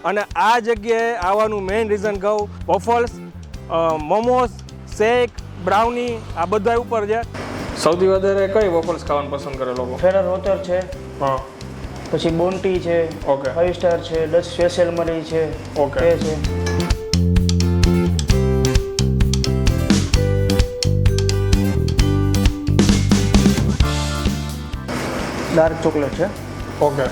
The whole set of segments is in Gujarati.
અને આ જગ્યાએ આવવાનું મેઇન રીઝન કહું, વોફલ્સ, મોમોસ, શેક, બ્રાઉની આ બધા ઉપર છે. સૌથી વધારે કઈ વોફલ્સ ખાવાનું પસંદ કરે લોકો? ફેરર રોચર છે, હા, પછી બોન્ટી છે, ઓકે, 5 સ્ટાર છે, ડચ સ્પેશિયલ મરી છે, ઓકે, એ છે. ડાર્ક ચોકલેટ છે, ઓકે.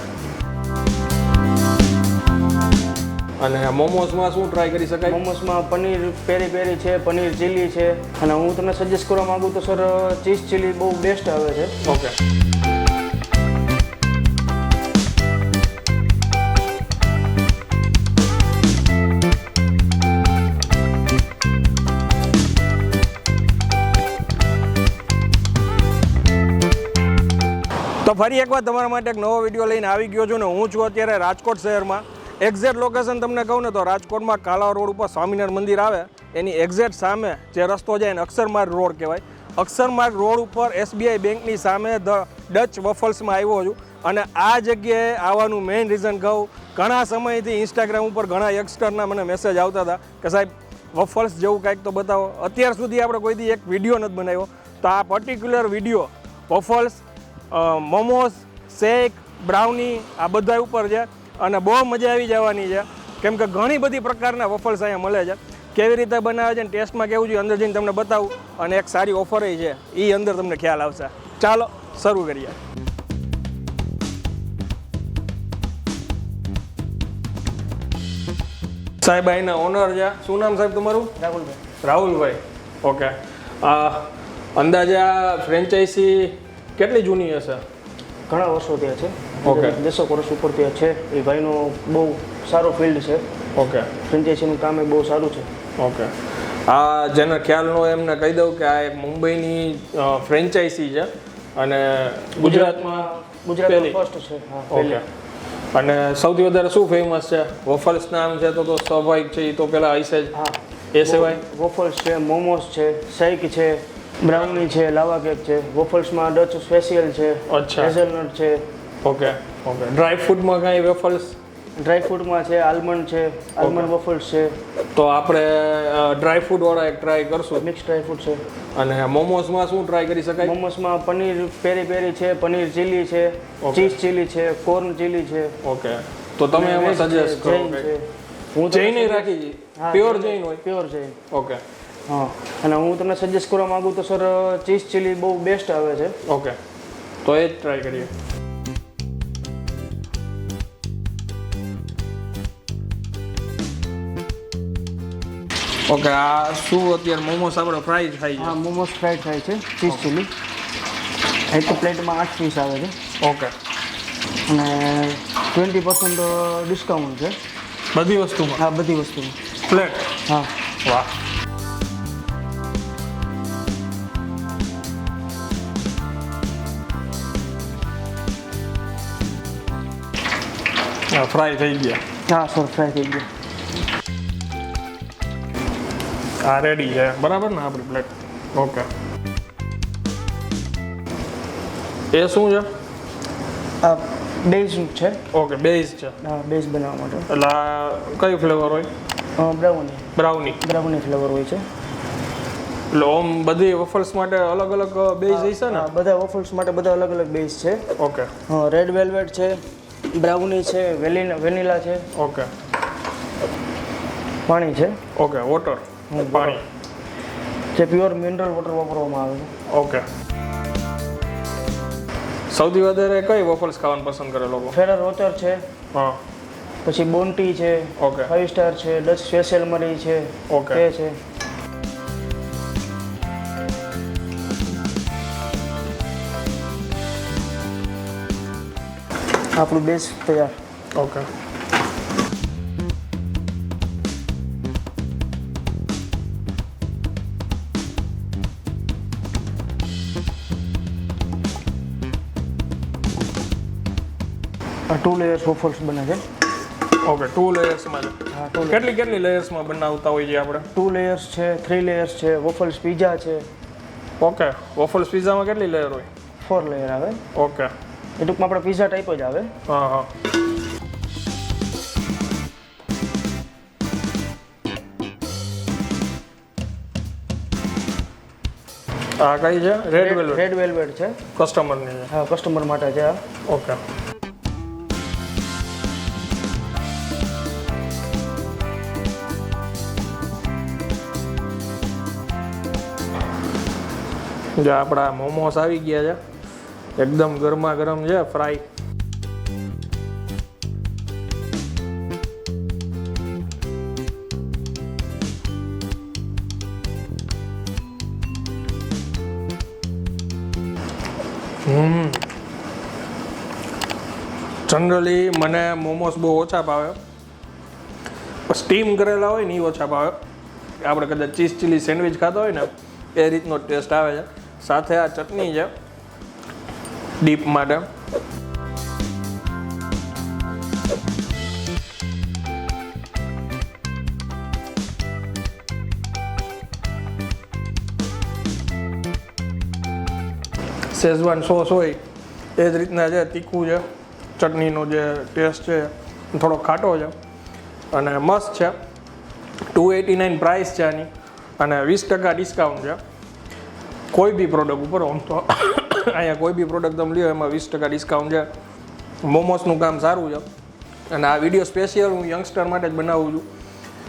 અને મોમોસમાં શું ટ્રાય કરી શકાય? મોમોસમાં પનીર પેરી પેરી છે, પનીર ચીલી છે, અને હું તમને સજેસ્ટ કરવા માંગુ તો સર ચીઝ ચીલી બહુ બેસ્ટ આવે છે. ઓકે. તો ફરી એકવાર તમારા માટે એક નવો વિડીયો લઈને આવી ગયો છું ને હું છું અત્યારે રાજકોટ શહેરમાં. એક્ઝેક્ટ લોકેશન તમને કહું ને તો રાજકોટમાં કાલા રોડ ઉપર સ્વામિનારાયણ મંદિર આવે એની એક્ઝેક્ટ સામે જે રસ્તો જાય ને અક્ષર માર્ગ રોડ કહેવાય. અક્ષર માર્ગ રોડ ઉપર SBI બેંકની સામે ડચ વોફલ્સમાં આવ્યો છું. અને આ જગ્યાએ આવવાનું મેઇન રીઝન કહું, ઘણા સમયથી ઇન્સ્ટાગ્રામ ઉપર ઘણા યંગસ્ટરના મને મેસેજ આવતા હતા કે સાહેબ વોફલ્સ જેવું કાંઈક તો બતાવો. અત્યાર સુધી આપણે કોઈથી એક વિડીયો નથી બનાવ્યો, તો આ પર્ટિક્યુલર વિડીયો વોફલ્સ, મોમોસ, શેક, બ્રાઉની આ બધા ઉપર છે. અને બહુ મજા આવી જવાની છે કેમ કે ઘણી બધી પ્રકારના વોફલ્સ અહીંયા મળે છે. કેવી રીતે બનાવે છે ને ટેસ્ટમાં કેવું છે અંદર જઈને તમને બતાવું. અને એક સારી ઓફર છે એ અંદર તમને ખ્યાલ આવશે. ચાલો શરૂ કરીએ. સાહેબ અહીંના ઓનર છે, શું નામ સાહેબ તમારું? રાહુલભાઈ. રાહુલભાઈ, ઓકે. અંદાજે આ ફ્રેન્ચાઇઝી કેટલી જૂની હશે? ઘણા વર્ષો ત્યાં છે, ઓકે, 10 વર્ષ ઉપર ત્યાં છે. એ ભાઈનો બહુ સારો ફિલ્ડ છે. ઓકે. ફ્રેન્ચાઇઝીનું કામ એ બહુ સારું છે. ઓકે. આ જેને ખ્યાલ ન હોય એમને કહી દઉં કે આ એક મુંબઈની ફ્રેન્ચાઇઝી છે અને ગુજરાતમાં ફર્સ્ટ છે. હા, ઓકે. અને સૌથી વધારે શું ફેમસ છે? વોફલ્સ નામ છે તો સ્વાભાવિક છે, એ તો પેલા હશે જ. હા, એ સિવાય વોફલ્સ છે, મોમોસ છે, શેક છે, બ્રાઉની છે, લાવા કેક છે. વોફલ્સમાં ડચ સ્પેશિયલ છે, અચ્છા, હેઝલનટ છે. Okay, okay. ડ્રાય ફ્રૂટમાં કાંઈ વેફલ્સ? ડ્રાય ફ્રૂટમાં છે, આલમંડ છે, આલમંડ વોફલ્સ છે. તો આપણે ડ્રાય ફ્રૂટ વાળા એક ટ્રાય કરશું. મિક્સ ડ્રાય ફ્રૂટ છે. અને મોમોસમાં શું ટ્રાય કરી શકાય? મોમોસમાં પનીર પેરી પેરી છે, પનીર ચીલી છે, ચીઝ ચીલી છે, કોર્ન ચીલી છે. ઓકે. તો તમે એમાં સજેસ્ટ કરો કે હું જૈન રાખી છે, પ્યોર જૈન હોય? પ્યોર જૈન. ઓકે. હા, અને હું તમને સજેસ્ટ કરવા માંગુ તો સર ચીઝ ચીલી બહુ બેસ્ટ આવે છે. ઓકે, તો એ જ ટ્રાય કરીએ. ઓકે. આ શું અત્યારે મોમોસ આપણે ફ્રાય થાય છે? હા, મોમોસ ફ્રાઈડ થાય છે, ચીઝ ચીલી. એક તો પ્લેટમાં 8 પીસ આવે છે. ઓકે. અને 20% ડિસ્કાઉન્ટ છે બધી વસ્તુમાં? હા, બધી વસ્તુમાં. પ્લેટ? હા. વાહ. ફ્રાય થઈ ગયા? હા સર, ફ્રાય થઈ ગયા. આ રેડી છે બરાબર ને આપણી પ્લેટ? ઓકે. એ શું છે? આ બેઝ છે. ઓકે, બેઝ છે. હા, બેઝ બનાવવા માટે. એટલે આ કઈ ફ્લેવર હોય? બ્રાઉની. બ્રાઉની ફ્લેવર હોય છે. એટલે ઓમ બધી વોફલ્સ માટે અલગ અલગ બેઝ હશે ને? બધા વોફલ્સ માટે બધા અલગ અલગ બેઝ છે. ઓકે. હા, રેડ વેલ્વેટ છે, બ્રાઉની છે, વેનીલા છે. ઓકે. પાણી છે. ઓકે, વોટર, પાણી જે પ્યોર મિનરલ વોટર વાપરવામાં આવે છે. ઓકે. સૌથી વધારે કઈ વોફલ્સ ખાવાનું પસંદ કરે લોકો? ફેરર રોચર છે, હા, પછી બોન્ટી છે, ઓકે, 5 સ્ટાર છે, ડચ સ્પેશિયલ મરી છે, ઓકે, એ છે. આપણું બેઝ તૈયાર. ઓકે. આ 2 લેયર્સ વોફલ્સ બને છે. ઓકે, 2 લેયર્સમાં છે. હા, 2 કેટલી લેયર્સમાં બનાવતા હોય છે આપણે? 2 લેયર્સ છે, 3 લેયર્સ છે, વોફલ્સ પીઝા છે. ઓકે. વોફલ્સ પીઝામાં કેટલી લેયર હોય? 4 લેયર આવે. ઓકે. એ ટૂંકમાં આપણે પીઝા ટાઈપ જ આવે. હા, હા. આ કઈ છે? Red velvet. રેડ વેલ્વેટ છે. કસ્ટમરની છે. હા, કસ્ટમર માટે છે આ. ઓકે. જો આપણા મોમોસ આવી ગયા છે, એકદમ ગરમા ગરમ છે, ફ્રાય. જનરલી મને મોમોસ બહુ ઓછા ભાવે, સ્ટીમ કરેલા હોય ને એ ઓછા ભાવે. આપણે કદાચ ચીઝ ચીલી સેન્ડવિચ ખાતા હોય ને એ રીતનો ટેસ્ટ આવે છે. સાથે આ ચટણી છે ડીપ માટે. શેઝવાન સોસ હોય એ જ રીતના છે, તીખું છે. ચટણીનો જે ટેસ્ટ છે થોડો ખાટો છે અને મસ્ત છે. 289 પ્રાઇસ છે આની અને 20% ડિસ્કાઉન્ટ છે કોઈ બી પ્રોડક્ટ ઉપર. આમ તો અહીંયા કોઈ બી પ્રોડક્ટ તમે લ્યો એમાં 20% ડિસ્કાઉન્ટ છે. મોમોસનું કામ સારું છે અને આ વિડીયો સ્પેશિયલ હું યંગસ્ટર માટે જ બનાવું છું.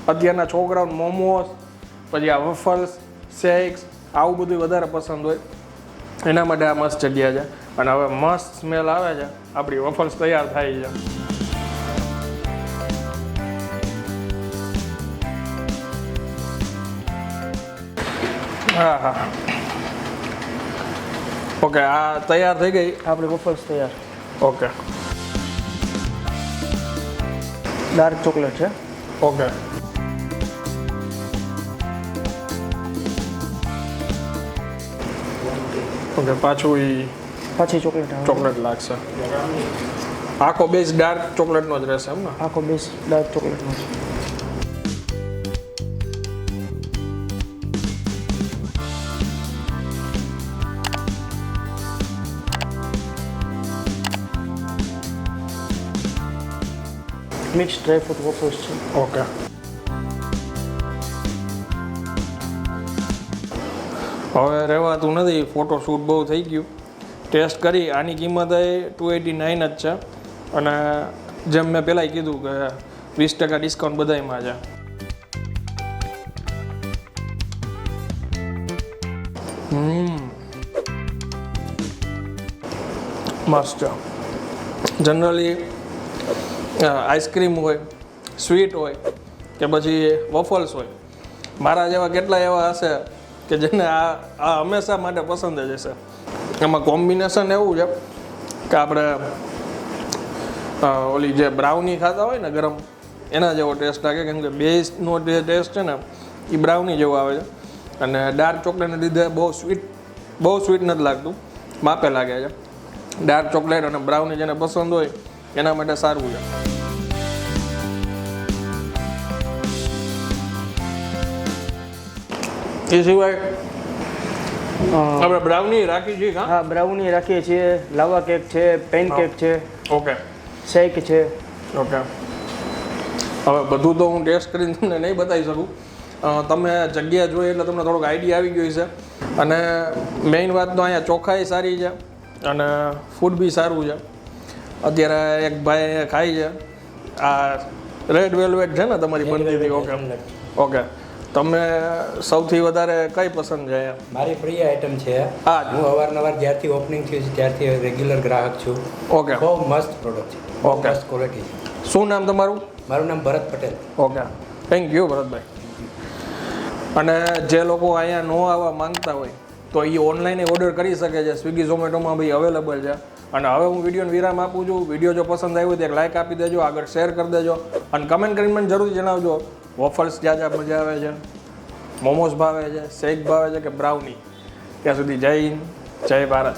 અત્યારના છોકરાઓને મોમોસ, પછી આ વફલ્સ, શેક્સ આવું બધું વધારે પસંદ હોય, એના માટે આ મસ્ત જગ્યા છે. અને હવે મસ્ત સ્મેલ આવે છે, આપણી વફલ્સ તૈયાર થાય છે. હા હા, ઓકે. આ તૈયાર થઈ ગઈ આપણી વફલ્સ તૈયાર. ઓકે. ડાર્ક ચોકલેટ છે. ઓકે. ઓકે, પાછી ચોકલેટ લાગશે. આખો બેઝ ડાર્ક ચોકલેટનો જ રહેશે એમ ને? આખો બેઝ ડાર્ક ચોકલેટનો છે. મિક્સ ડ્રાય ફ્રૂટ વોફલ્સ છે. ઓકે. હવે રહેવાતું નથી, ફોટોશૂટ બહુ થઈ ગયું. ટેસ્ટ કરી, આની કિંમત એ 289 જ છે અને જેમ મેં પહેલાં કીધું કે 20% ડિસ્કાઉન્ટ બધાયમાં છે. મસ્ત છે. જનરલી આઈસ્ક્રીમ હોય, સ્વીટ હોય કે પછી વોફલ્સ હોય, મારા જેવા કેટલા એવા હશે કે જેને આ હંમેશા માટે પસંદ જ હશે. એમાં કોમ્બિનેશન એવું છે કે આપણે ઓલી જે બ્રાઉની ખાતા હોય ને ગરમ, એના જેવો ટેસ્ટ લાગે. કેમ કે બેઝનો જે ટેસ્ટ છે ને એ બ્રાઉની જેવો આવે છે અને ડાર્ક ચોકલેટને લીધે બહુ સ્વીટ નથી લાગતું, માપે લાગે છે. ડાર્ક ચોકલેટ અને બ્રાઉની જેને પસંદ હોય એના માટે સારું છે. એ સિવાય આપણે બ્રાઉની રાખી છીએ. હા, બ્રાઉની રાખીએ છીએ, લાવા કેક છે, પેન કેક છે. ઓકે. શેક છે. ઓકે. હવે બધું તો હું ટેસ્ટ કરીને તમને નહીં બતાવી શકું. તમે જગ્યા જોઈ એટલે તમને થોડોક આઈડિયા આવી ગયો છે. અને મેઇન વાત તો અહીંયા ચોખ્ખાઈ સારી છે અને ફૂડ બી સારું છે. અત્યારે એક ભાઈ ખાઈ છે, આ રેડ વેલ્વેટ છે ને તમારી બનતી હતી. ઓકે. ઓકે. તમને સૌથી વધારે કઈ પસંદ છે? મારી પ્રિય આઈટમ છે. હા, હું અવારનવાર જ્યારથી ઓપનિંગ થયું છે ત્યારથી રેગ્યુલર ગ્રાહક છું. ઓકે. બહુ મસ્ત પ્રોડક્ટ છે. ઓકે. મસ્ત ક્વોલિટી છે. શું નામ તમારું? મારું નામ Bharat Patel. Okay, thank you ભરતભાઈ. અને જે લોકો અહીંયા ન આવવા માંગતા હોય તો એ ઓનલાઈન ઓર્ડર કરી શકે છે. સ્વિગી ઝોમેટોમાં ભાઈ અવેલેબલ છે. અને હવે હું વિડીયોને વિરામ આપું છું. વિડીયો જો પસંદ આવ્યો તો એક લાઇક આપી દેજો, આગળ શેર કરી દેજો અને કમેન્ટ કરીને મને જરૂરથી જણાવજો વોફલ્સ જ્યાં મજા આવે છે, મોમોસ ભાવે છે, શેક ભાવે છે કે બ્રાઉની. ત્યાં સુધી જય હિન્દ, જય ભારત.